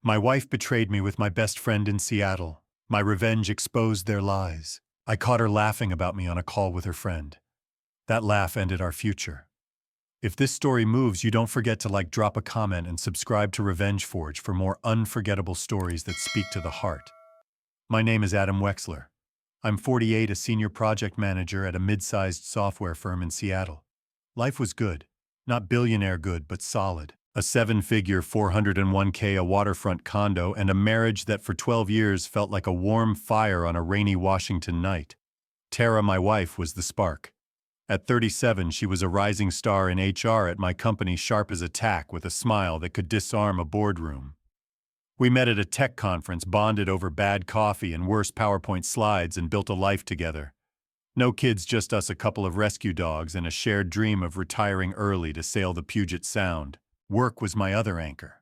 My wife betrayed me with my best friend in Seattle. My revenge exposed their lies. I caught her laughing about me on a call with her friend. That laugh ended our future. If this story moves you, don't forget to drop a comment, and subscribe to Revenge Forge for more unforgettable stories that speak to the heart. My name is Adam Wexler. I'm 48, a senior project manager at a mid-sized software firm in Seattle. Life was good. Not billionaire good, but solid. A 7-figure 401k, a waterfront condo, and a marriage that for 12 years felt like a warm fire on a rainy Washington night. Tara, my wife, was the spark. At 37, she was a rising star in HR at my company, sharp as a tack with a smile that could disarm a boardroom. We met at a tech conference, bonded over bad coffee and worse PowerPoint slides, and built a life together. No kids, just us, a couple of rescue dogs, and a shared dream of retiring early to sail the Puget Sound. Work was my other anchor.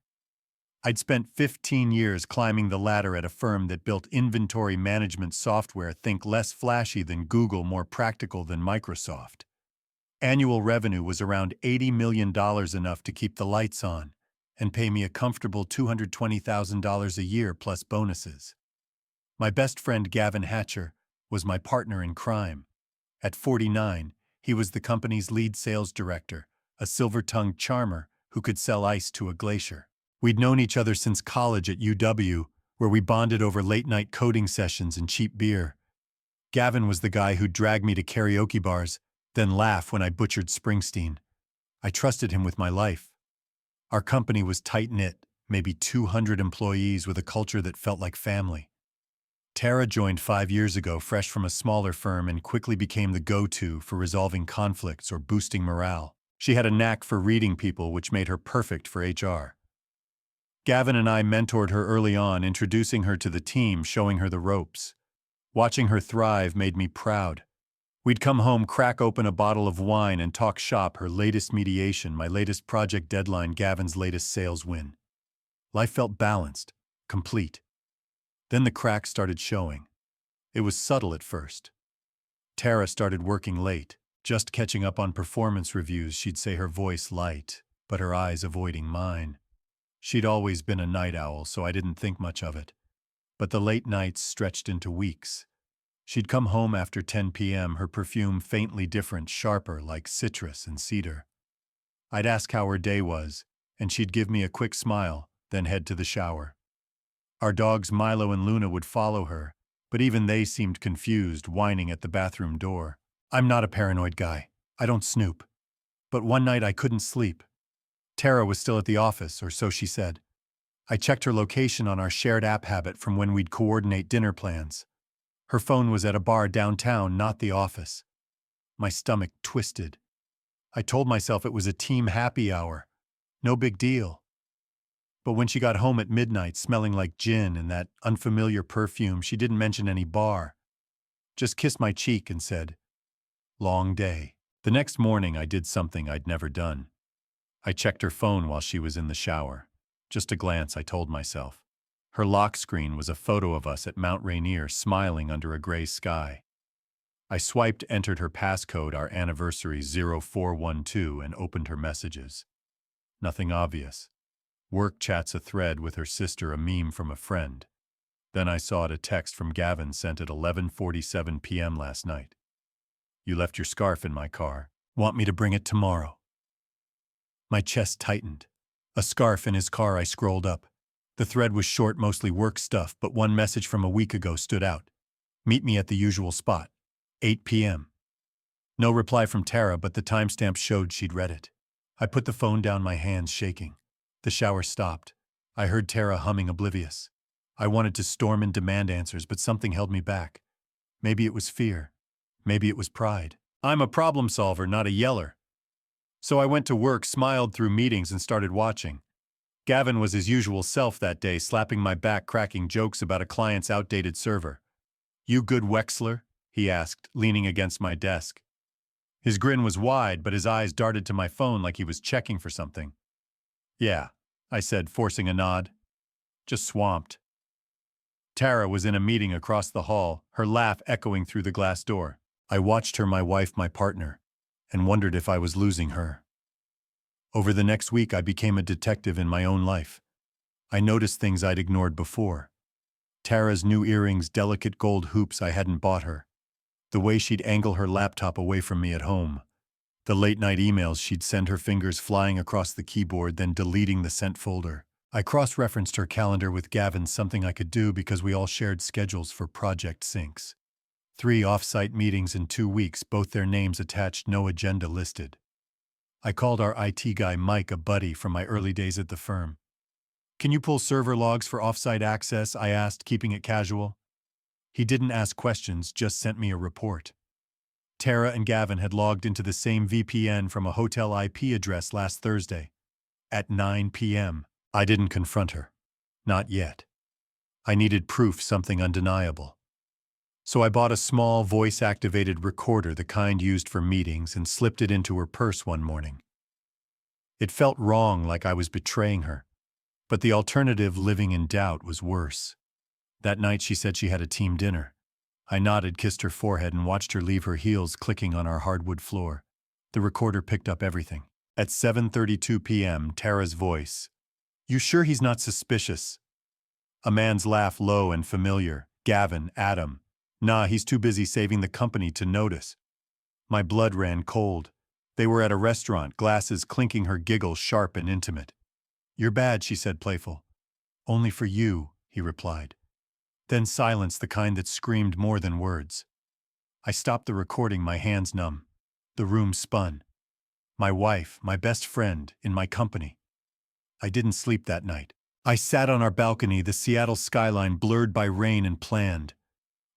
I'd spent 15 years climbing the ladder at a firm that built inventory management software, think less flashy than Google, more practical than Microsoft. Annual revenue was around $80 million, enough to keep the lights on and pay me a comfortable $220,000 a year plus bonuses. My best friend Gavin Hatcher was my partner in crime. At 49, he was the company's lead sales director, a silver-tongued charmer who could sell ice to a glacier. We'd known each other since college at UW, where we bonded over late-night coding sessions and cheap beer. Gavin was the guy who'd drag me to karaoke bars, then laugh when I butchered Springsteen. I trusted him with my life. Our company was tight-knit, maybe 200 employees with a culture that felt like family. Tara joined 5 years ago, fresh from a smaller firm, and quickly became the go-to for resolving conflicts or boosting morale. She had a knack for reading people, which made her perfect for HR. Gavin and I mentored her early on, introducing her to the team, showing her the ropes. Watching her thrive made me proud. We'd come home, crack open a bottle of wine, and talk shop, her latest mediation, my latest project deadline, Gavin's latest sales win. Life felt balanced, complete. Then the cracks started showing. It was subtle at first. Tara started working late, just catching up on performance reviews. She'd say, her voice light, but her eyes avoiding mine. She'd always been a night owl, so I didn't think much of it. But the late nights stretched into weeks. She'd come home after 10 p.m., her perfume faintly different, sharper, like citrus and cedar. I'd ask how her day was, and she'd give me a quick smile, then head to the shower. Our dogs Milo and Luna would follow her, but even they seemed confused, whining at the bathroom door. I'm not a paranoid guy. I don't snoop. But one night I couldn't sleep. Tara was still at the office, or so she said. I checked her location on our shared app habit from when we'd coordinate dinner plans. Her phone was at a bar downtown, not the office. My stomach twisted. I told myself it was a team happy hour. No big deal. But when she got home at midnight, smelling like gin and that unfamiliar perfume, she didn't mention any bar. Just kissed my cheek and said, "Long day." The next morning I did something I'd never done. I checked her phone while she was in the shower. Just a glance, I told myself. Her lock screen was a photo of us at Mount Rainier, smiling under a gray sky. I swiped, entered her passcode, our anniversary 0412, and opened her messages. Nothing obvious. Work chats, a thread with her sister, a meme from a friend. Then I saw a text from Gavin sent at 11:47 p.m. last night. "You left your scarf in my car. Want me to bring it tomorrow?" My chest tightened. A scarf in his car. I scrolled up. The thread was short, mostly work stuff, but one message from a week ago stood out. "Meet me at the usual spot. 8 p.m. No reply from Tara, but the timestamp showed she'd read it. I put the phone down, my hands shaking. The shower stopped. I heard Tara humming, oblivious. I wanted to storm and demand answers, but something held me back. Maybe it was fear. Maybe it was pride. I'm a problem solver, not a yeller. So I went to work, smiled through meetings, and started watching. Gavin was his usual self that day, slapping my back, cracking jokes about a client's outdated server. "You good, Wexler?" he asked, leaning against my desk. His grin was wide, but his eyes darted to my phone like he was checking for something. "Yeah," I said, forcing a nod. "Just swamped." Tara was in a meeting across the hall, her laugh echoing through the glass door. I watched her, my wife, my partner, and wondered if I was losing her. Over the next week, I became a detective in my own life. I noticed things I'd ignored before. Tara's new earrings, delicate gold hoops I hadn't bought her. The way she'd angle her laptop away from me at home. The late-night emails she'd send, her fingers flying across the keyboard, then deleting the sent folder. I cross-referenced her calendar with Gavin, something I could do because we all shared schedules for project syncs. 3 off-site meetings in 2 weeks, both their names attached, no agenda listed. I called our IT guy Mike, a buddy from my early days at the firm. "Can you pull server logs for off-site access?" I asked, keeping it casual. He didn't ask questions, just sent me a report. Tara and Gavin had logged into the same VPN from a hotel IP address last Thursday. At 9 p.m. I didn't confront her. Not yet. I needed proof, something undeniable. So I bought a small, voice-activated recorder, the kind used for meetings, and slipped it into her purse one morning. It felt wrong, like I was betraying her. But the alternative, living in doubt, was worse. That night she said she had a team dinner. I nodded, kissed her forehead, and watched her leave, her heels clicking on our hardwood floor. The recorder picked up everything. At 7:32 p.m., Tara's voice. "You sure he's not suspicious?" A man's laugh, low and familiar. "Gavin, Adam. Nah, he's too busy saving the company to notice." My blood ran cold. They were at a restaurant, glasses clinking, her giggle sharp and intimate. "You're bad," she said, playful. "Only for you," he replied. Then silence, the kind that screamed more than words. I stopped the recording, my hands numb. The room spun. My wife, my best friend, in my company. I didn't sleep that night. I sat on our balcony, the Seattle skyline blurred by rain, and planned.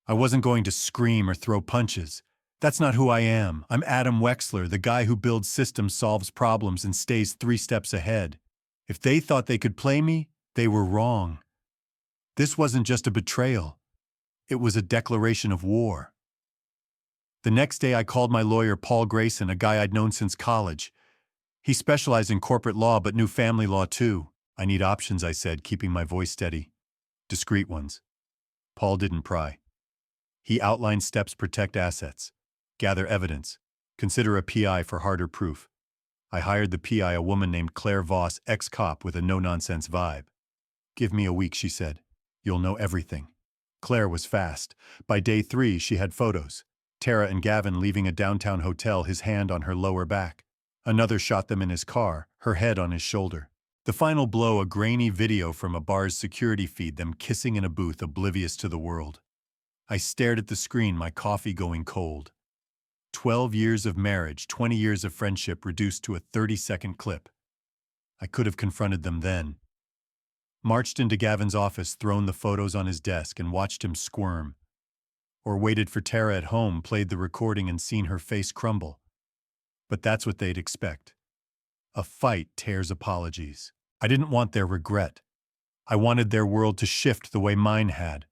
I wasn't going to scream or throw punches. That's not who I am. I'm Adam Wexler, the guy who builds systems, solves problems, and stays 3 steps ahead. If they thought they could play me, they were wrong. This wasn't just a betrayal. It was a declaration of war. The next day I called my lawyer, Paul Grayson, a guy I'd known since college. He specialized in corporate law but knew family law too. "I need options," I said, keeping my voice steady. "Discreet ones." Paul didn't pry. He outlined steps: protect assets, gather evidence, consider a PI for harder proof. I hired the PI, a woman named Claire Voss, ex-cop with a no-nonsense vibe. "Give me a week," she said. "You'll know everything." Claire was fast. By day 3, she had photos. Tara and Gavin leaving a downtown hotel, his hand on her lower back. Another shot them in his car, her head on his shoulder. The final blow, a grainy video from a bar's security feed, them kissing in a booth, oblivious to the world. I stared at the screen, my coffee going cold. 12 years of marriage, 20 years of friendship reduced to a 30-second clip. I could have confronted them then. Marched into Gavin's office, thrown the photos on his desk, and watched him squirm. Or waited for Tara at home, played the recording, and seen her face crumble. But that's what they'd expect. A fight tears apologies. I didn't want their regret. I wanted their world to shift the way mine had.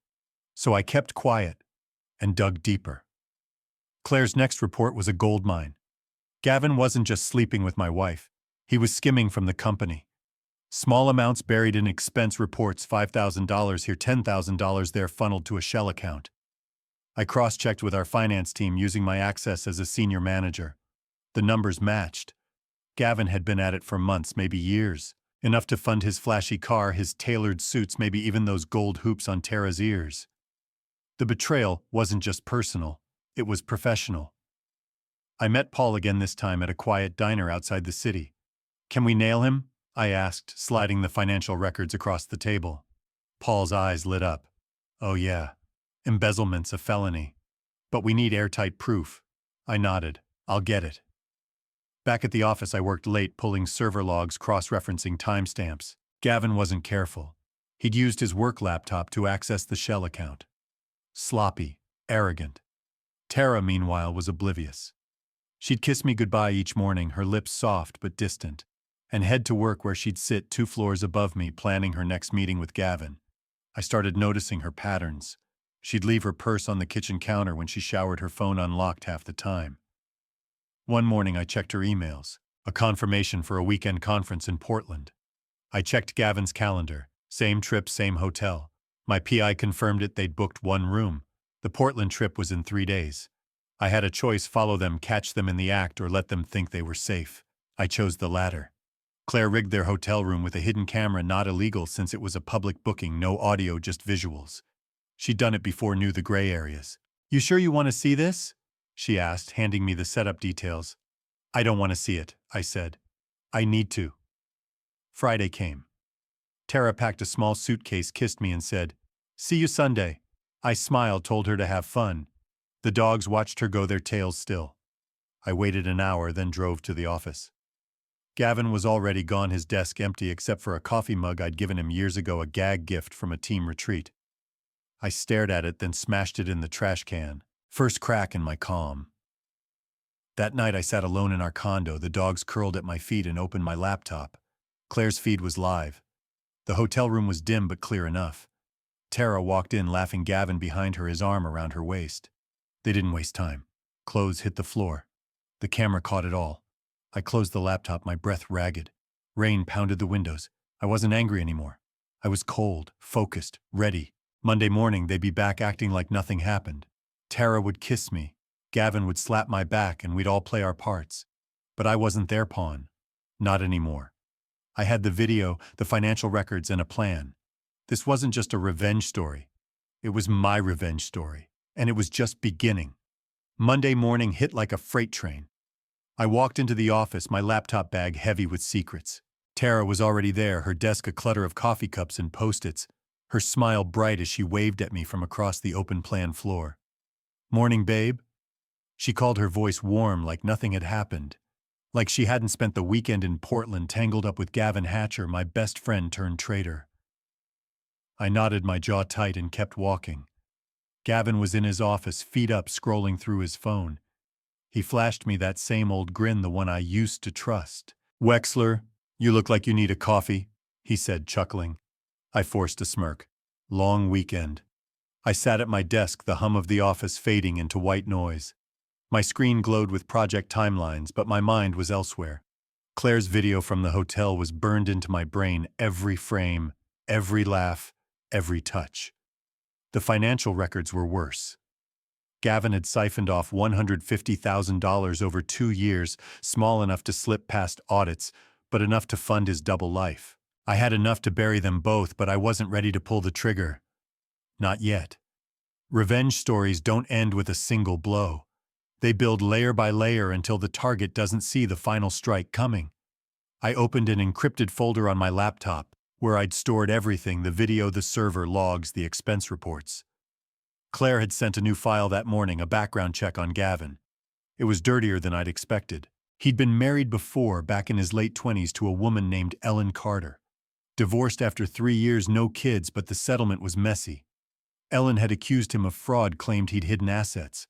So I kept quiet and dug deeper. Claire's next report was a goldmine. Gavin wasn't just sleeping with my wife. He was skimming from the company. Small amounts buried in expense reports, $5,000 here, $10,000 there, funneled to a shell account. I cross-checked with our finance team using my access as a senior manager. The numbers matched. Gavin had been at it for months, maybe years, enough to fund his flashy car, his tailored suits, maybe even those gold hoops on Tara's ears. The betrayal wasn't just personal, it was professional. I met Paul again, this time at a quiet diner outside the city. "Can we nail him?" I asked, sliding the financial records across the table. Paul's eyes lit up. "Oh yeah, embezzlement's a felony. But we need airtight proof." I nodded. "I'll get it." Back at the office, I worked late, pulling server logs, cross-referencing timestamps. Gavin wasn't careful. He'd used his work laptop to access the shell account. Sloppy, arrogant. Tara, meanwhile, was oblivious. She'd kiss me goodbye each morning, her lips soft but distant, and head to work where she'd sit 2 floors above me, planning her next meeting with Gavin. I started noticing her patterns. She'd leave her purse on the kitchen counter when she showered, her phone unlocked half the time. One morning I checked her emails, a confirmation for a weekend conference in Portland. I checked Gavin's calendar, same trip, same hotel. My PI confirmed it, they'd booked 1 room. The Portland trip was in 3 days. I had a choice: follow them, catch them in the act, or let them think they were safe. I chose the latter. Claire rigged their hotel room with a hidden camera, not illegal since it was a public booking, no audio, just visuals. She'd done it before, knew the gray areas. "You sure you want to see this?" she asked, handing me the setup details. "I don't want to see it," I said. "I need to." Friday came. Tara packed a small suitcase, kissed me, and said, "See you Sunday." I smiled, told her to have fun. The dogs watched her go, their tails still. I waited an hour, then drove to the office. Gavin was already gone, his desk empty except for a coffee mug I'd given him years ago, a gag gift from a team retreat. I stared at it, then smashed it in the trash can. First crack in my calm. That night I sat alone in our condo, the dogs curled at my feet, and opened my laptop. Claire's feed was live. The hotel room was dim but clear enough. Tara walked in, laughing, Gavin behind her, his arm around her waist. They didn't waste time. Clothes hit the floor. The camera caught it all. I closed the laptop, my breath ragged. Rain pounded the windows. I wasn't angry anymore. I was cold, focused, ready. Monday morning they'd be back acting like nothing happened. Tara would kiss me. Gavin would slap my back, and we'd all play our parts. But I wasn't their pawn. Not anymore. I had the video, the financial records, and a plan. This wasn't just a revenge story. It was my revenge story. And it was just beginning. Monday morning hit like a freight train. I walked into the office, my laptop bag heavy with secrets. Tara was already there, her desk a clutter of coffee cups and Post-its, her smile bright as she waved at me from across the open plan floor. "Morning, babe." She called, her voice warm, like nothing had happened. Like she hadn't spent the weekend in Portland tangled up with Gavin Hatcher, my best friend turned traitor. I nodded, my jaw tight, and kept walking. Gavin was in his office, feet up, scrolling through his phone. He flashed me that same old grin, the one I used to trust. "Wexler, you look like you need a coffee," he said, chuckling. I forced a smirk. Long weekend. I sat at my desk, the hum of the office fading into white noise. My screen glowed with project timelines, but my mind was elsewhere. Claire's video from the hotel was burned into my brain, every frame, every laugh, every touch. The financial records were worse. Gavin had siphoned off $150,000 over 2 years, small enough to slip past audits, but enough to fund his double life. I had enough to bury them both, but I wasn't ready to pull the trigger. Not yet. Revenge stories don't end with a single blow. They build layer by layer until the target doesn't see the final strike coming. I opened an encrypted folder on my laptop, where I'd stored everything, the video, the server, logs, the expense reports. Claire had sent a new file that morning, a background check on Gavin. It was dirtier than I'd expected. He'd been married before, back in his late 20s, to a woman named Ellen Carter. Divorced after 3 years, no kids, but the settlement was messy. Ellen had accused him of fraud, claimed he'd hidden assets.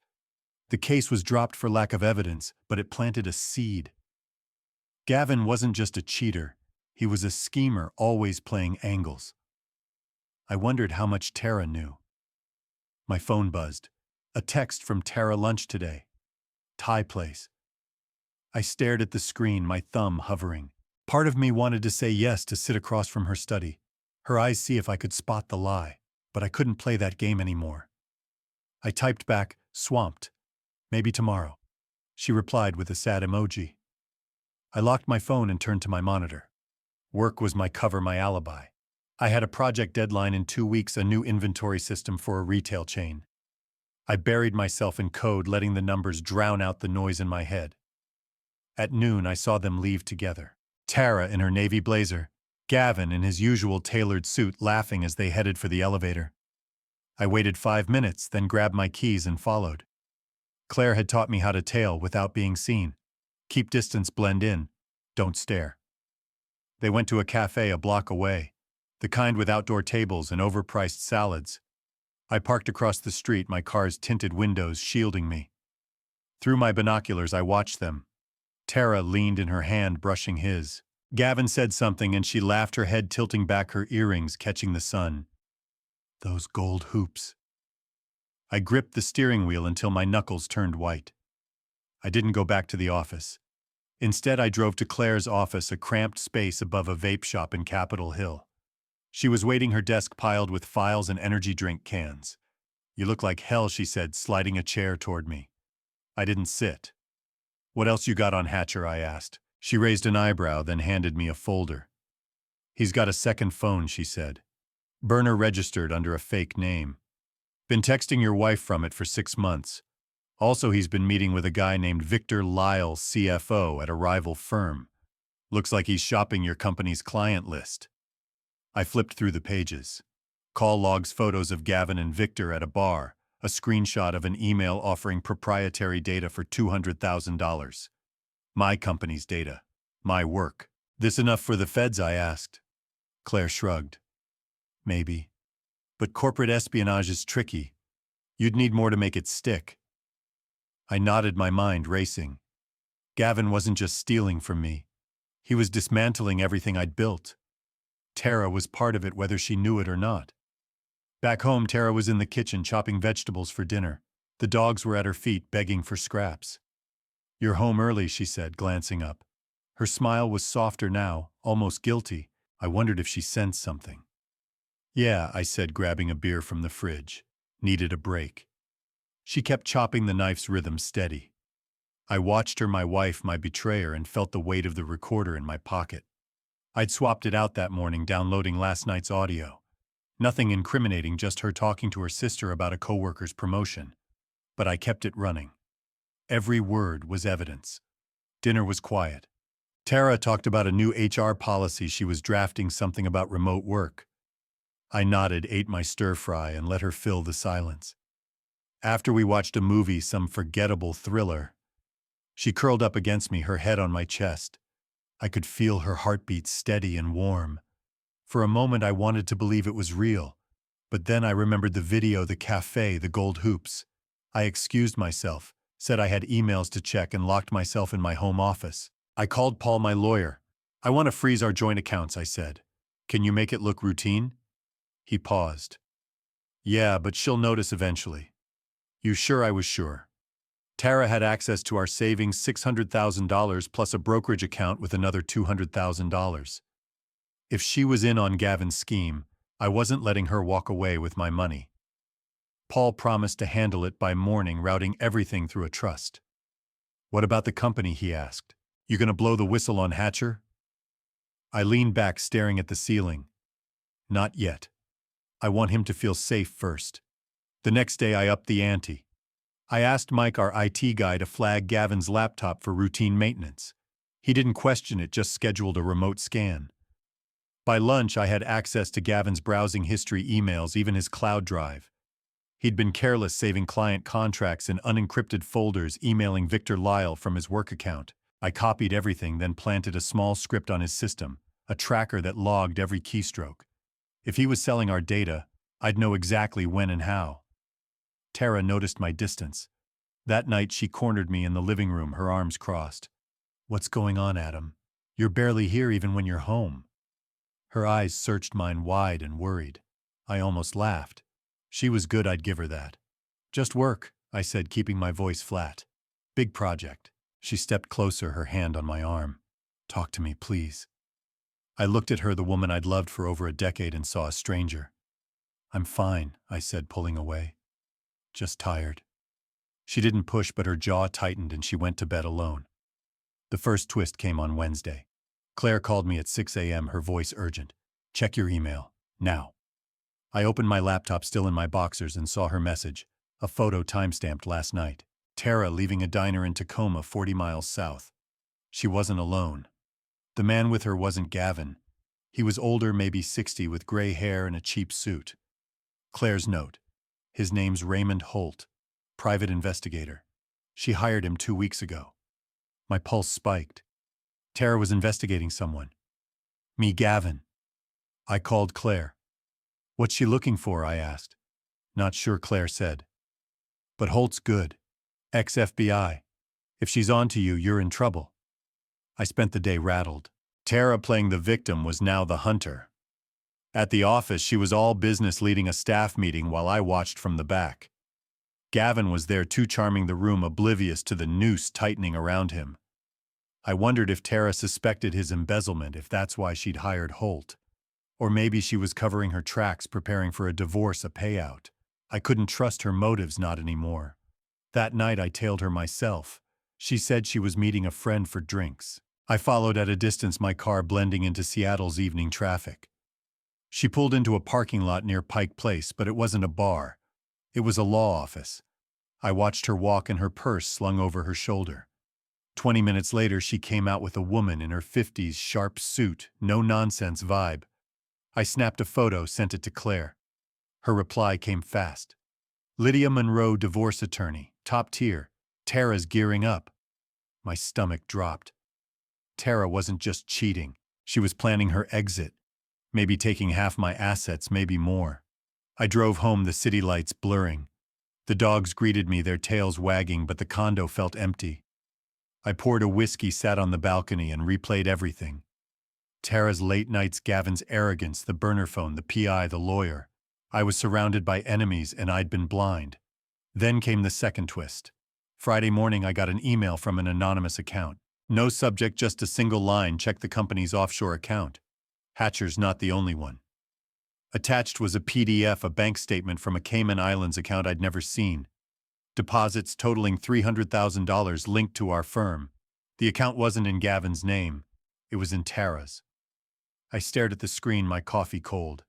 The case was dropped for lack of evidence, but it planted a seed. Gavin wasn't just a cheater. He was a schemer, always playing angles. I wondered how much Tara knew. My phone buzzed. A text from Tara: "Lunch today. Thai place." I stared at the screen, my thumb hovering. Part of me wanted to say yes, to sit across from her, study her eyes, see if I could spot the lie, but I couldn't play that game anymore. I typed back, "Swamped. Maybe tomorrow." She replied with a sad emoji. I locked my phone and turned to my monitor. Work was my cover, my alibi. I had a project deadline in 2 weeks, a new inventory system for a retail chain. I buried myself in code, letting the numbers drown out the noise in my head. At noon, I saw them leave together. Tara in her navy blazer, Gavin in his usual tailored suit, laughing as they headed for the elevator. I waited 5 minutes, then grabbed my keys and followed. Claire had taught me how to tail without being seen. Keep distance, blend in, don't stare. They went to a cafe a block away, the kind with outdoor tables and overpriced salads. I parked across the street, my car's tinted windows shielding me. Through my binoculars, I watched them. Tara leaned in her hand, brushing his. Gavin said something and she laughed, her head tilting back, her earrings catching the sun. Those gold hoops. I gripped the steering wheel until my knuckles turned white. I didn't go back to the office. Instead, I drove to Claire's office, a cramped space above a vape shop in Capitol Hill. She was waiting, her desk piled with files and energy drink cans. "You look like hell," she said, sliding a chair toward me. I didn't sit. "What else you got on Hatcher?" I asked. She raised an eyebrow, then handed me a folder. He's got a second phone, she said. Burner registered under a fake name. Been texting your wife from it for 6 months. Also, he's been meeting with a guy named Victor Lyle, CFO, at a rival firm. Looks like he's shopping your company's client list. I flipped through the pages. Call logs, photos of Gavin and Victor at a bar, a screenshot of an email offering proprietary data for $200,000. My company's data. My work. This enough for the feds, I asked. Claire shrugged. Maybe. But corporate espionage is tricky. You'd need more to make it stick. I nodded, my mind racing. Gavin wasn't just stealing from me. He was dismantling everything I'd built. Tara was part of it, whether she knew it or not. Back home, Tara was in the kitchen chopping vegetables for dinner. The dogs were at her feet begging for scraps. You're home early, she said, glancing up. Her smile was softer now, almost guilty. I wondered if she sensed something. Yeah, I said, grabbing a beer from the fridge. Needed a break. She kept chopping, the knife's rhythm steady. I watched her, my wife, my betrayer, and felt the weight of the recorder in my pocket. I'd swapped it out that morning, downloading last night's audio. Nothing incriminating, just her talking to her sister about a coworker's promotion. But I kept it running. Every word was evidence. Dinner was quiet. Tara talked about a new HR policy she was drafting, something about remote work. I nodded, ate my stir-fry, and let her fill the silence. After we watched a movie, some forgettable thriller, she curled up against me, her head on my chest. I could feel her heartbeat, steady and warm. For a moment I wanted to believe it was real, but then I remembered the video, the cafe, the gold hoops. I excused myself, said I had emails to check, and locked myself in my home office. I called Paul, my lawyer. I want to freeze our joint accounts, I said. Can you make it look routine? He paused. Yeah, but she'll notice eventually. You sure? I was sure. Tara had access to our savings, $600,000 plus a brokerage account with another $200,000. If she was in on Gavin's scheme, I wasn't letting her walk away with my money. Paul promised to handle it by morning, routing everything through a trust. What about the company? He asked. You gonna blow the whistle on Hatcher? I leaned back, staring at the ceiling. Not yet. I want him to feel safe first. The next day I upped the ante. I asked Mike, our IT guy, to flag Gavin's laptop for routine maintenance. He didn't question it, just scheduled a remote scan. By lunch I had access to Gavin's browsing history, emails, even his cloud drive. He'd been careless, saving client contracts in unencrypted folders, emailing Victor Lyle from his work account. I copied everything, then planted a small script on his system, a tracker that logged every keystroke. If he was selling our data, I'd know exactly when and how. Tara noticed my distance. That night she cornered me in the living room, her arms crossed. What's going on, Adam? You're barely here even when you're home. Her eyes searched mine, wide and worried. I almost laughed. She was good, I'd give her that. Just work, I said, keeping my voice flat. Big project. She stepped closer, her hand on my arm. Talk to me, please. I looked at her, the woman I'd loved for over a decade, and saw a stranger. I'm fine, I said, pulling away. Just tired. She didn't push, but her jaw tightened and she went to bed alone. The first twist came on Wednesday. Claire called me at 6 a.m., her voice urgent. Check your email, now. I opened my laptop, still in my boxers, and saw her message, a photo timestamped last night. Tara leaving a diner in Tacoma, 40 miles south. She wasn't alone. The man with her wasn't Gavin. He was older, maybe 60, with gray hair and a cheap suit. Claire's note. His name's Raymond Holt, private investigator. She hired him 2 weeks ago. My pulse spiked. Tara was investigating someone. Me, Gavin. I called Claire. What's she looking for? I asked. Not sure, Claire said. But Holt's good. Ex-FBI. If she's on to you, you're in trouble. I spent the day rattled. Tara, playing the victim, was now the hunter. At the office, she was all business, leading a staff meeting while I watched from the back. Gavin was there too, charming the room, oblivious to the noose tightening around him. I wondered if Tara suspected his embezzlement, if that's why she'd hired Holt. Or maybe she was covering her tracks, preparing for a divorce, a payout. I couldn't trust her motives, not anymore. That night I tailed her myself. She said she was meeting a friend for drinks. I followed at a distance, my car blending into Seattle's evening traffic. She pulled into a parking lot near Pike Place, but it wasn't a bar. It was a law office. I watched her walk and her purse slung over her shoulder. 20 minutes later, she came out with a woman in her 50s, sharp suit, no-nonsense vibe. I snapped a photo, sent it to Claire. Her reply came fast. Lydia Monroe, divorce attorney, top tier. Tara's gearing up. My stomach dropped. Tara wasn't just cheating. She was planning her exit. Maybe taking half my assets, maybe more. I drove home, the city lights blurring. The dogs greeted me, their tails wagging, but the condo felt empty. I poured a whiskey, sat on the balcony, and replayed everything. Tara's late nights, Gavin's arrogance, the burner phone, the PI, the lawyer. I was surrounded by enemies, and I'd been blind. Then came the second twist. Friday morning, I got an email from an anonymous account. No subject, just a single line: check the company's offshore account. Hatcher's not the only one. Attached was a PDF, a bank statement from a Cayman Islands account I'd never seen. Deposits totaling $300,000 linked to our firm. The account wasn't in Gavin's name. It was in Tara's. I stared at the screen, my coffee cold.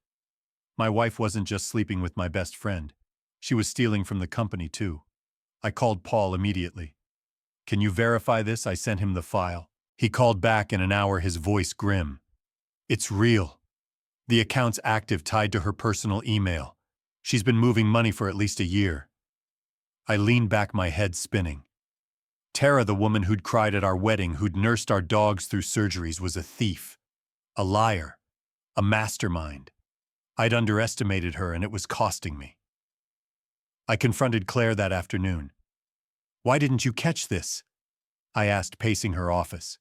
My wife wasn't just sleeping with my best friend. She was stealing from the company too. I called Paul immediately. Can you verify this? I sent him the file. He called back in an hour, his voice grim. It's real. The account's active, tied to her personal email. She's been moving money for at least a year. I leaned back, my head spinning. Tara, the woman who'd cried at our wedding, who'd nursed our dogs through surgeries, was a thief. A liar. A mastermind. I'd underestimated her, and it was costing me. I confronted Claire that afternoon. Why didn't you catch this? I asked, pacing her office.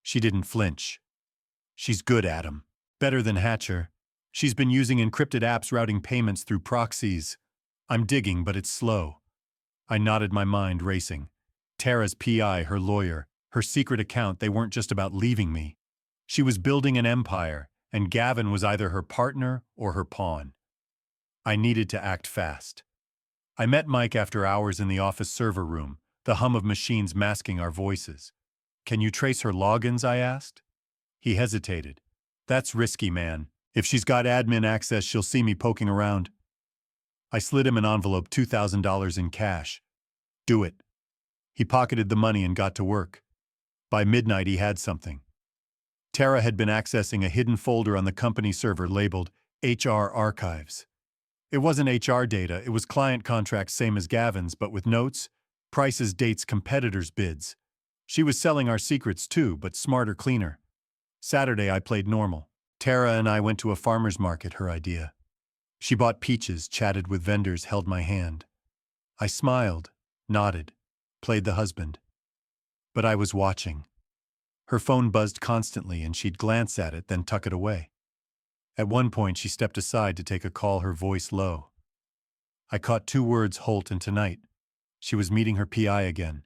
She didn't flinch. She's good, Adam. Better than Hatcher. She's been using encrypted apps, routing payments through proxies. I'm digging, but it's slow. I nodded, my mind racing. Tara's PI, her lawyer, her secret account, they weren't just about leaving me. She was building an empire, and Gavin was either her partner or her pawn. I needed to act fast. I met Mike after hours in the office server room, the hum of machines masking our voices. Can you trace her logins? I asked. He hesitated. That's risky, man. If she's got admin access, she'll see me poking around. I slid him an envelope, $2,000 in cash. Do it. He pocketed the money and got to work. By midnight, he had something. Tara had been accessing a hidden folder on the company server labeled HR Archives. It wasn't HR data, it was client contracts, same as Gavin's, but with notes, prices, dates, competitors' bids. She was selling our secrets too, but smarter, cleaner. Saturday, I played normal. Tara and I went to a farmer's market, her idea. She bought peaches, chatted with vendors, held my hand. I smiled, nodded, played the husband. But I was watching. Her phone buzzed constantly, and she'd glance at it, then tuck it away. At one point, she stepped aside to take a call, her voice low. I caught 2 words: Holt and tonight. She was meeting her PI again.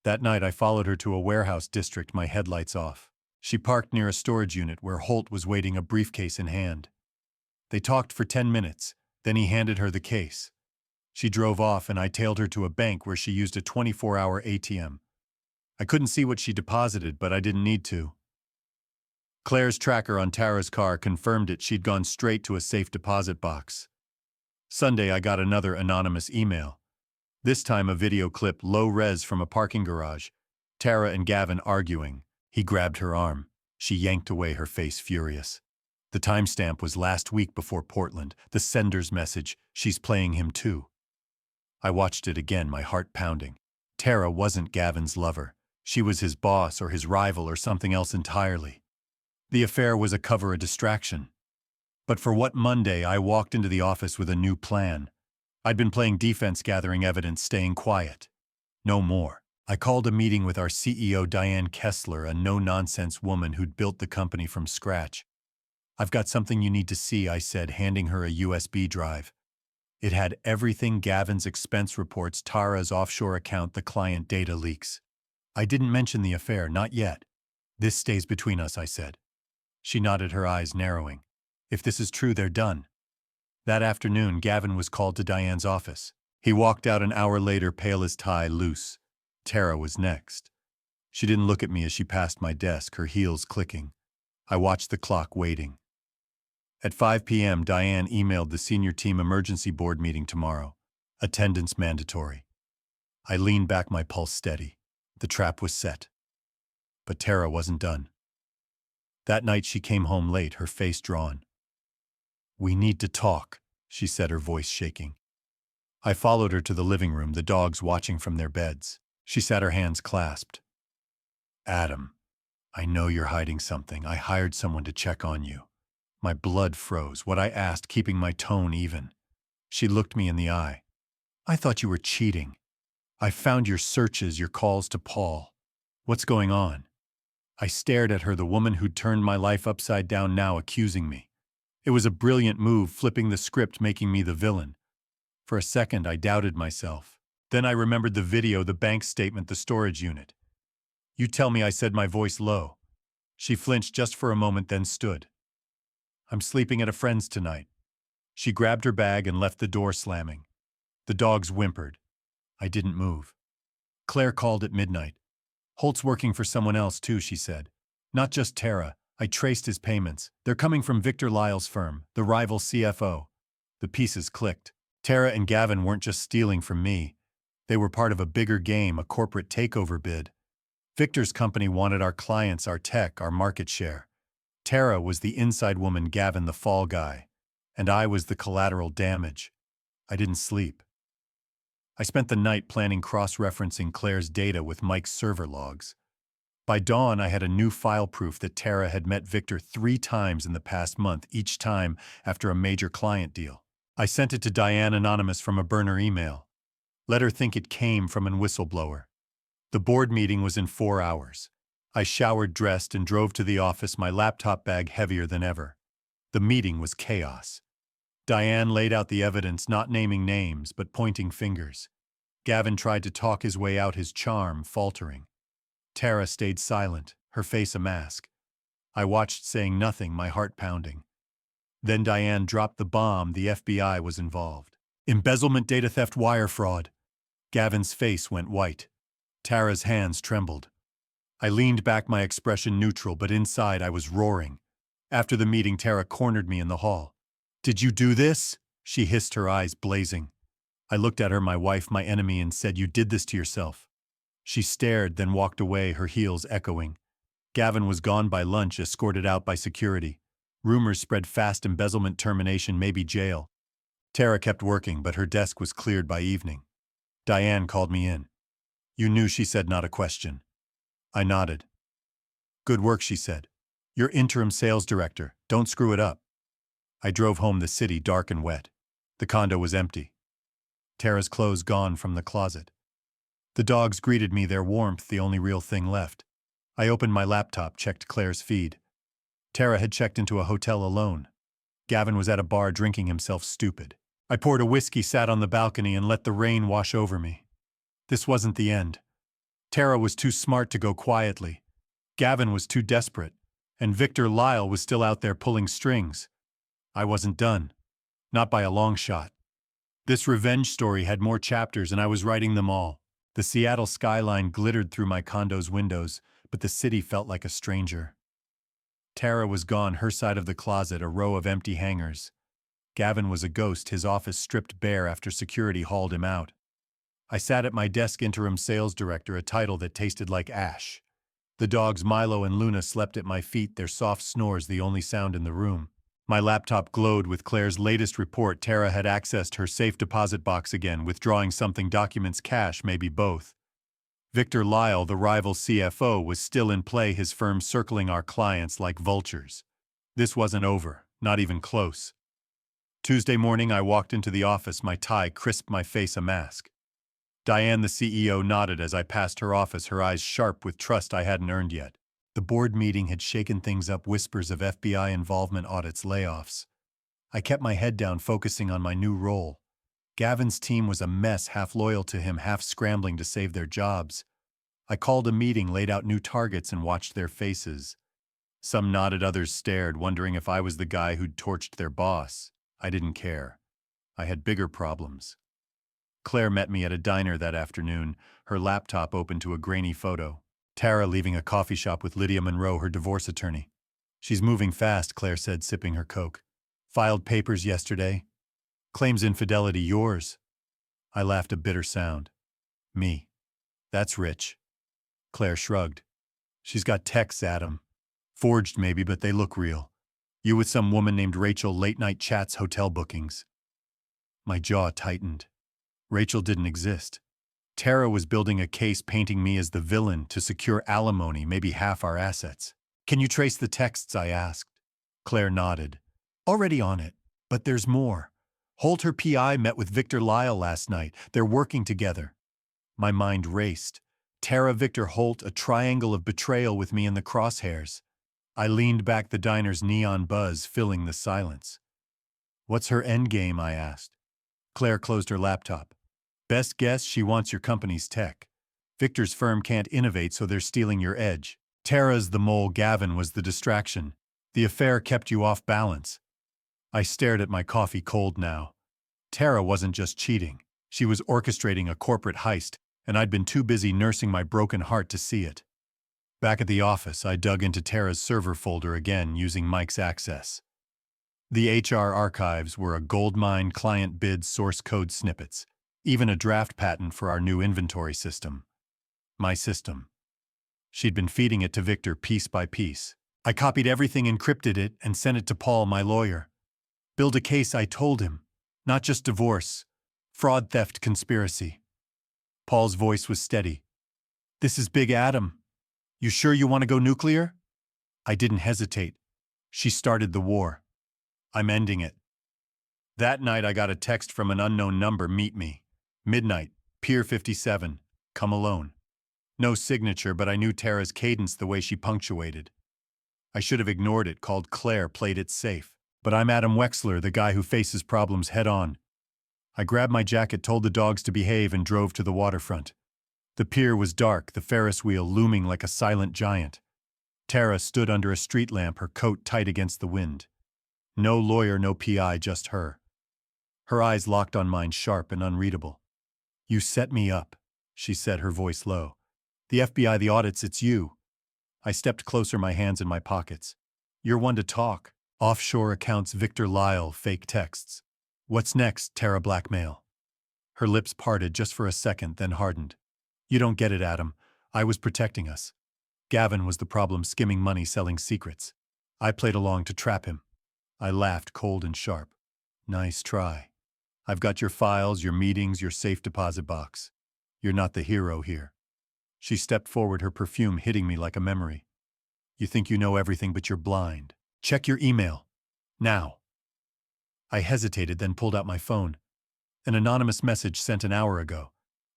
That night, I followed her to a warehouse district, my headlights off. She parked near a storage unit where Holt was waiting, a briefcase in hand. They talked for 10 minutes, then he handed her the case. She drove off, and I tailed her to a bank where she used a 24-hour ATM. I couldn't see what she deposited, but I didn't need to. Claire's tracker on Tara's car confirmed it. She'd gone straight to a safe deposit box. Sunday, I got another anonymous email. This time a video clip, low res, from a parking garage. Tara and Gavin arguing. He grabbed her arm. She yanked away, her face furious. The timestamp was last week before Portland. The sender's message: she's playing him too. I watched it again, my heart pounding. Tara wasn't Gavin's lover. She was his boss or his rival or something else entirely. The affair was a cover, a distraction. But for what Monday, I walked into the office with a new plan. I'd been playing defense, gathering evidence, staying quiet. No more. I called a meeting with our CEO, Diane Kessler, a no-nonsense woman who'd built the company from scratch. I've got something you need to see, I said, handing her a USB drive. It had everything: Gavin's expense reports, Tara's offshore account, the client data leaks. I didn't mention the affair, not yet. This stays between us, I said. She nodded, her eyes narrowing. If this is true, they're done. That afternoon, Gavin was called to Diane's office. He walked out an hour later, pale as tie, loose. Tara was next. She didn't look at me as she passed my desk, her heels clicking. I watched the clock, waiting. At 5 p.m., Diane emailed the senior team emergency board meeting tomorrow. Attendance mandatory. I leaned back, my pulse steady. The trap was set. But Tara wasn't done. That night she came home late, her face drawn. "We need to talk," she said, her voice shaking. I followed her to the living room, the dogs watching from their beds. She sat, her hands clasped. "Adam, I know you're hiding something. I hired someone to check on you." My blood froze, what I asked keeping my tone even. She looked me in the eye. "I thought you were cheating. I found your searches, your calls to Paul. What's going on?" I stared at her, the woman who'd turned my life upside down now accusing me. It was a brilliant move, flipping the script, making me the villain. For a second, I doubted myself. Then I remembered the video, the bank statement, the storage unit. "You tell me," I said, my voice low. She flinched just for a moment, then stood. "I'm sleeping at a friend's tonight." She grabbed her bag and left, the door slamming. The dogs whimpered. I didn't move. "Claire called at midnight. Holt's working for someone else too," she said. "Not just Tara. I traced his payments. They're coming from Victor Lyle's firm, the rival CFO." The pieces clicked. Tara and Gavin weren't just stealing from me. They were part of a bigger game, a corporate takeover bid. Victor's company wanted our clients, our tech, our market share. Tara was the inside woman, Gavin the fall guy. And I was the collateral damage. I didn't sleep. I spent the night planning, cross-referencing Claire's data with Mike's server logs. By dawn, I had a new file, proof that Tara had met Victor 3 times in the past month, each time after a major client deal. I sent it to Diane, anonymous, from a burner email. Let her think it came from an whistleblower. The board meeting was in 4 hours. I showered, dressed, and drove to the office, my laptop bag heavier than ever. The meeting was chaos. Diane laid out the evidence, not naming names, but pointing fingers. Gavin tried to talk his way out, his charm faltering. Tara stayed silent, her face a mask. I watched, saying nothing, my heart pounding. Then Diane dropped the bomb. The FBI was involved. Embezzlement, data theft, wire fraud. Gavin's face went white. Tara's hands trembled. I leaned back, my expression neutral, but inside I was roaring. After the meeting, Tara cornered me in the hall. "Did you do this?" she hissed, her eyes blazing. I looked at her, my wife, my enemy, and said, "You did this to yourself." She stared, then walked away, her heels echoing. Gavin was gone by lunch, escorted out by security. Rumors spread fast: embezzlement, termination, maybe jail. Tara kept working, but her desk was cleared by evening. Diane called me in. "You knew," she said, not a question. I nodded. "Good work," she said. "You're interim sales director. Don't screw it up." I drove home, the city dark and wet. The condo was empty. Tara's clothes gone from the closet. The dogs greeted me, their warmth the only real thing left. I opened my laptop, checked Claire's feed. Tara had checked into a hotel alone. Gavin was at a bar drinking himself stupid. I poured a whiskey, sat on the balcony, and let the rain wash over me. This wasn't the end. Tara was too smart to go quietly. Gavin was too desperate. And Victor Lyle was still out there pulling strings. I wasn't done. Not by a long shot. This revenge story had more chapters, and I was writing them all. The Seattle skyline glittered through my condo's windows, but the city felt like a stranger. Tara was gone, her side of the closet a row of empty hangers. Gavin was a ghost, his office stripped bare after security hauled him out. I sat at my desk, interim sales director, a title that tasted like ash. The dogs Milo and Luna slept at my feet, their soft snores the only sound in the room. My laptop glowed with Claire's latest report. Tara had accessed her safe deposit box again, withdrawing something, documents, cash, maybe both. Victor Lyle, the rival CFO, was still in play, his firm circling our clients like vultures. This wasn't over, not even close. Tuesday morning, I walked into the office, my tie crisp, my face a mask. Diane, the CEO, nodded as I passed her office, her eyes sharp with trust I hadn't earned yet. The board meeting had shaken things up, whispers of FBI involvement, audits, layoffs. I kept my head down, focusing on my new role. Gavin's team was a mess, half loyal to him, half scrambling to save their jobs. I called a meeting, laid out new targets, and watched their faces. Some nodded, others stared, wondering if I was the guy who'd torched their boss. I didn't care. I had bigger problems. Claire met me at a diner that afternoon, her laptop open to a grainy photo. Tara leaving a coffee shop with Lydia Monroe, her divorce attorney. She's moving fast, Claire said, sipping her Coke. Filed papers yesterday. Claims infidelity, yours. I laughed a bitter sound. Me. That's rich. Claire shrugged. She's got texts, Adam. Forged maybe, but they look real. You with some woman named Rachel, late-night chats, hotel bookings. My jaw tightened. Rachel didn't exist. Tara was building a case painting me as the villain to secure alimony, maybe half our assets. Can you trace the texts, I asked. Claire nodded. Already on it, but there's more. Holt, her PI, met with Victor Lyle last night. They're working together. My mind raced. Tara, Victor, Holt, a triangle of betrayal with me in the crosshairs. I leaned back, the diner's neon buzz filling the silence. What's her endgame, I asked. Claire closed her laptop. Best guess, she wants your company's tech. Victor's firm can't innovate, so they're stealing your edge. Tara's the mole, Gavin was the distraction. The affair kept you off balance. I stared at my coffee, cold now. Tara wasn't just cheating. She was orchestrating a corporate heist, and I'd been too busy nursing my broken heart to see it. Back at the office, I dug into Tara's server folder again using Mike's access. The HR archives were a goldmine, client bids, source code snippets, even a draft patent for our new inventory system. My system. She'd been feeding it to Victor piece by piece. I copied everything, encrypted it, and sent it to Paul, my lawyer. Build a case, I told him. Not just divorce. Fraud, theft, conspiracy. Paul's voice was steady. This is big, Adam. You sure you want to go nuclear? I didn't hesitate. She started the war. I'm ending it. That night I got a text from an unknown number, meet me. Midnight, Pier 57, come alone. No signature, but I knew Tara's cadence, the way she punctuated. I should have ignored it, called Claire, played it safe. But I'm Adam Wexler, the guy who faces problems head on. I grabbed my jacket, told the dogs to behave, and drove to the waterfront. The pier was dark, the Ferris wheel looming like a silent giant. Tara stood under a street lamp, her coat tight against the wind. No lawyer, no PI, just her. Her eyes locked on mine, sharp and unreadable. You set me up, she said, her voice low. The FBI, the audits, it's you. I stepped closer, my hands in my pockets. You're one to talk. Offshore accounts, Victor Lyle, fake texts. What's next, Tara blackmail? Her lips parted just for a second, then hardened. You don't get it, Adam. I was protecting us. Gavin was the problem, skimming money, selling secrets. I played along to trap him. I laughed, cold and sharp. Nice try. I've got your files, your meetings, your safe deposit box. You're not the hero here. She stepped forward, her perfume hitting me like a memory. You think you know everything, but you're blind. Check your email. Now. I hesitated, then pulled out my phone. An anonymous message sent an hour ago.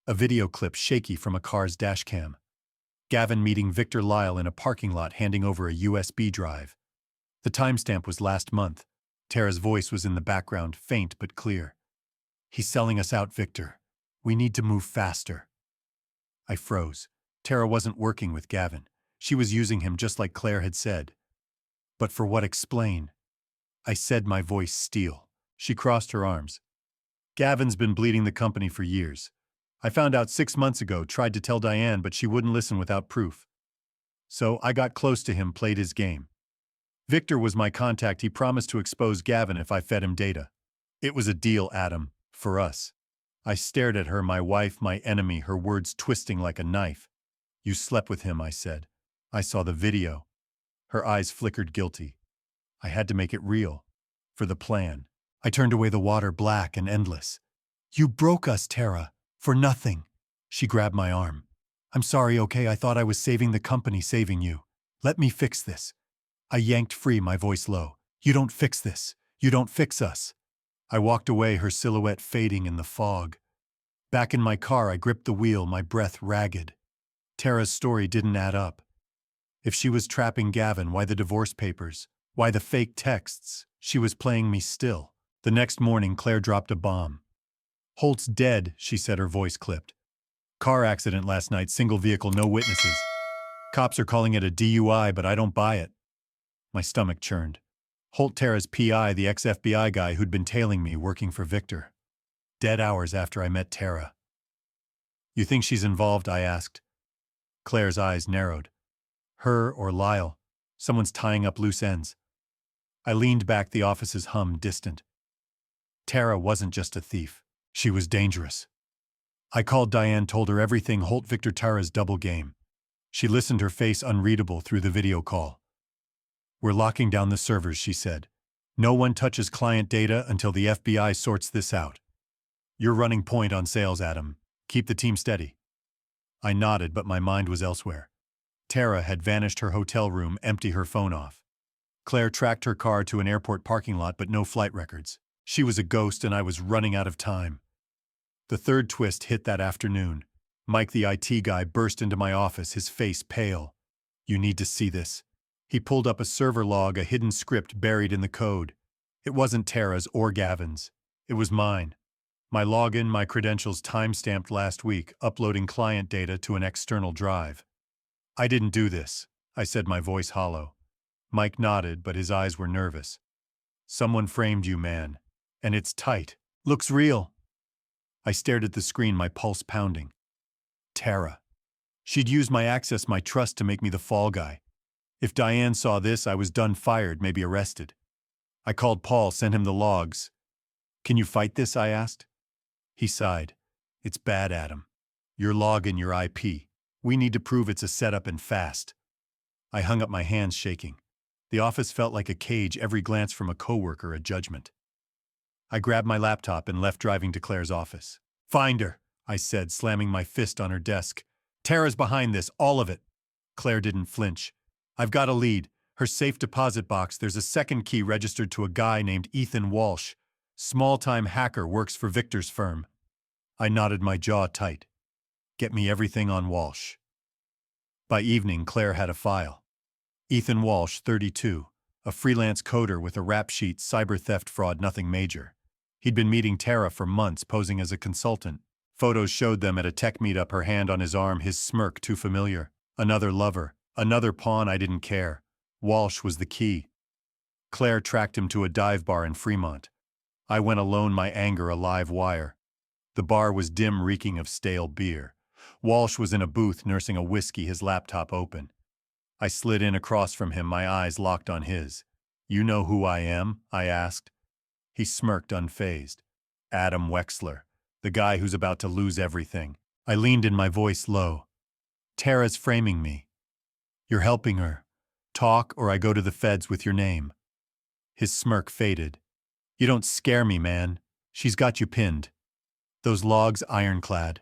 A video clip shaky from a car's dashcam. Gavin meeting Victor Lyle in a parking lot, handing over a USB drive. The timestamp was last month. Tara's voice was in the background, faint but clear. He's selling us out, Victor. We need to move faster. I froze. Tara wasn't working with Gavin. She was using him just like Claire had said. But for what? Explain. I said, my voice steel. She crossed her arms. Gavin's been bleeding the company for years. I found out 6 months ago, tried to tell Diane, but she wouldn't listen without proof. So I got close to him, played his game. Victor was my contact. He promised to expose Gavin if I fed him data. It was a deal, Adam, for us. I stared at her, my wife, my enemy, her words twisting like a knife. You slept with him, I said. I saw the video. Her eyes flickered, guilty. I had to make it real. For the plan. I turned away, the water black and endless. You broke us, Tara. For nothing. She grabbed my arm. I'm sorry, okay? I thought I was saving the company, saving you. Let me fix this. I yanked free, my voice low. You don't fix this. You don't fix us. I walked away, her silhouette fading in the fog. Back in my car, I gripped the wheel, my breath ragged. Tara's story didn't add up. If she was trapping Gavin, why the divorce papers? Why the fake texts? She was playing me still. The next morning, Claire dropped a bomb. Holt's dead, she said, her voice clipped. Car accident last night, single vehicle, no witnesses. Cops are calling it a DUI, but I don't buy it. My stomach churned. Holt, Tara's PI, the ex-FBI guy who'd been tailing me, working for Victor. Dead hours after I met Tara. You think she's involved? I asked. Claire's eyes narrowed. Her or Lyle. Someone's tying up loose ends. I leaned back, the office's hum distant. Tara wasn't just a thief. She was dangerous. I called Diane, told her everything, Holt Victor Tara's double game. She listened, her face unreadable through the video call. We're locking down the servers, she said. No one touches client data until the FBI sorts this out. You're running point on sales, Adam. Keep the team steady. I nodded, but my mind was elsewhere. Tara had vanished her hotel room, empty, her phone off. Claire tracked her car to an airport parking lot, but no flight records. She was a ghost, and I was running out of time. The third twist hit that afternoon. Mike, the IT guy, burst into my office, his face pale. You need to see this. He pulled up a server log, a hidden script buried in the code. It wasn't Tara's or Gavin's. It was mine. My login, my credentials time-stamped last week, uploading client data to an external drive. I didn't do this, I said, my voice hollow. Mike nodded, but his eyes were nervous. Someone framed you, man. And it's tight. Looks real. I stared at the screen, my pulse pounding. Tara. She'd used my access, my trust, to make me the fall guy. If Diane saw this, I was done, fired, maybe arrested. I called Paul, sent him the logs. Can you fight this, I asked. He sighed. It's bad, Adam. Your login, your IP. We need to prove it's a setup, and fast. I hung up, my hands shaking. The office felt like a cage, every glance from a coworker a judgment. I grabbed my laptop and left, driving to Claire's office. Find her, I said, slamming my fist on her desk. Tara's behind this, all of it. Claire didn't flinch. I've got a lead. Her safe deposit box, there's a second key registered to a guy named Ethan Walsh. Small-time hacker, works for Victor's firm. I nodded, my jaw tight. Get me everything on Walsh. By evening, Claire had a file. Ethan Walsh, 32, a freelance coder with a rap sheet, cyber theft, fraud, nothing major. He'd been meeting Tara for months, posing as a consultant. Photos showed them at a tech meetup, her hand on his arm, his smirk too familiar. Another lover, another pawn, I didn't care. Walsh was the key. Claire tracked him to a dive bar in Fremont. I went alone, my anger a live wire. The bar was dim, reeking of stale beer. Walsh was in a booth, nursing a whiskey, his laptop open. I slid in across from him, my eyes locked on his. You know who I am? I asked. He smirked, unfazed. Adam Wexler, the guy who's about to lose everything. I leaned in, my voice low. Tara's framing me. You're helping her. Talk, or I go to the feds with your name. His smirk faded. You don't scare me, man. She's got you pinned. Those logs ironclad.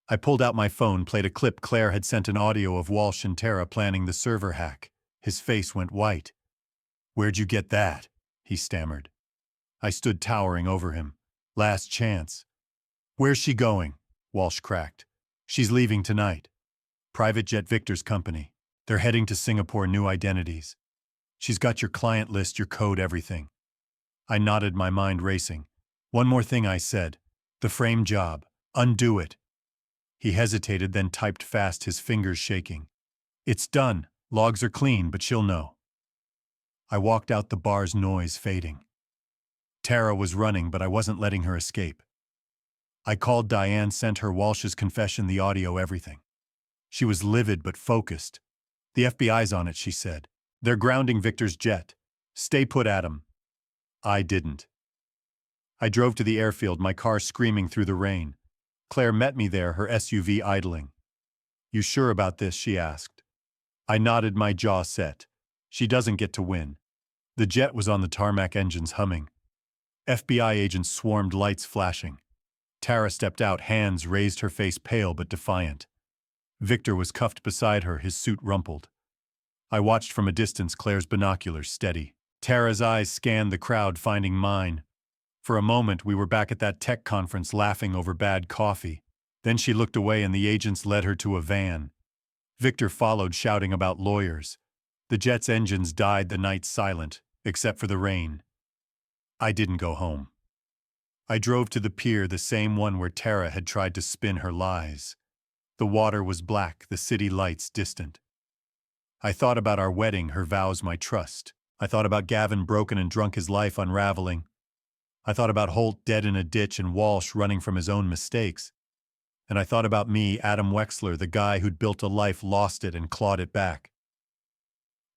I pulled out my phone, played a clip. Claire had sent an audio of Walsh and Tara planning the server hack. His face went white. Where'd you get that? He stammered. I stood towering over him. Last chance. Where's she going? Walsh cracked. She's leaving tonight. Private jet, Victor's company. They're heading to Singapore, new identities. She's got your client list, your code, everything. I nodded, my mind racing. One more thing, I said. The frame job. Undo it. He hesitated, then typed fast, his fingers shaking. It's done. Logs are clean, but she'll know. I walked out, the bar's noise fading. Tara was running, but I wasn't letting her escape. I called Diane, sent her Walsh's confession, the audio, everything. She was livid but focused. The FBI's on it, she said. They're grounding Victor's jet. Stay put, Adam. I didn't. I drove to the airfield, my car screaming through the rain. Claire met me there, her SUV idling. You sure about this? She asked. I nodded, my jaw set. She doesn't get to win. The jet was on the tarmac, engines humming. FBI agents swarmed, lights flashing. Tara stepped out, hands raised, her face pale but defiant. Victor was cuffed beside her, his suit rumpled. I watched from a distance, Claire's binoculars steady. Tara's eyes scanned the crowd, finding mine. For a moment, we were back at that tech conference, laughing over bad coffee. Then she looked away and the agents led her to a van. Victor followed, shouting about lawyers. The jet's engines died, the night silent, except for the rain. I didn't go home. I drove to the pier, the same one where Tara had tried to spin her lies. The water was black, the city lights distant. I thought about our wedding, her vows, my trust. I thought about Gavin, broken and drunk, his life unraveling. I thought about Holt dead in a ditch and Walsh running from his own mistakes. And I thought about me, Adam Wexler, the guy who'd built a life, lost it, and clawed it back.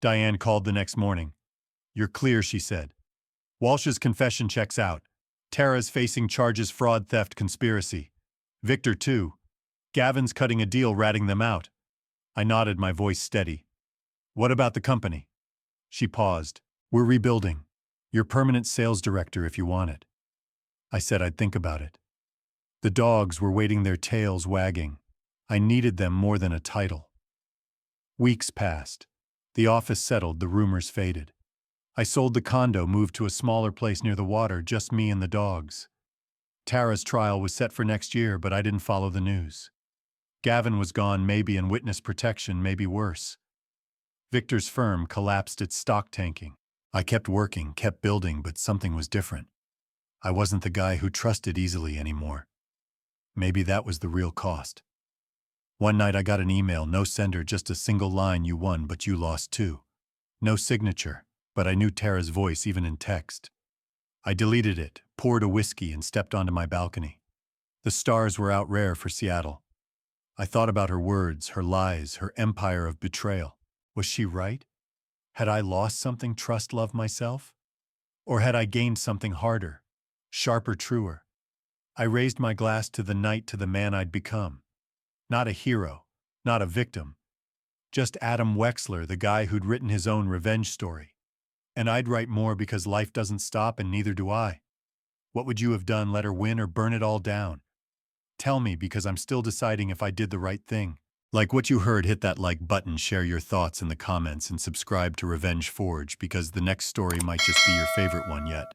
Diane called the next morning. "You're clear," she said. "Walsh's confession checks out. Tara's facing charges, fraud, theft, conspiracy. Victor, too. Gavin's cutting a deal, ratting them out." I nodded, my voice steady. "What about the company?" She paused. "We're rebuilding. You're permanent sales director if you want it." I said I'd think about it. The dogs were waiting, their tails wagging. I needed them more than a title. Weeks passed. The office settled, the rumors faded. I sold the condo, moved to a smaller place near the water, just me and the dogs. Tara's trial was set for next year, but I didn't follow the news. Gavin was gone, maybe in witness protection, maybe worse. Victor's firm collapsed, its stock tanking. I kept working, kept building, but something was different. I wasn't the guy who trusted easily anymore. Maybe that was the real cost. One night I got an email, no sender, just a single line: "You won, but you lost too." No signature, but I knew Tara's voice even in text. I deleted it, poured a whiskey, and stepped onto my balcony. The stars were out, rare for Seattle. I thought about her words, her lies, her empire of betrayal. Was she right? Had I lost something, trust, love, myself? Or had I gained something harder, sharper, truer? I raised my glass to the night, to the man I'd become. Not a hero, not a victim. Just Adam Wexler, the guy who'd written his own revenge story. And I'd write more, because life doesn't stop, and neither do I. What would you have done? Let her win or burn it all down? Tell me, because I'm still deciding if I did the right thing. Like what you heard, hit that like button, share your thoughts in the comments, and subscribe to Revenge Forge, because the next story might just be your favorite one yet.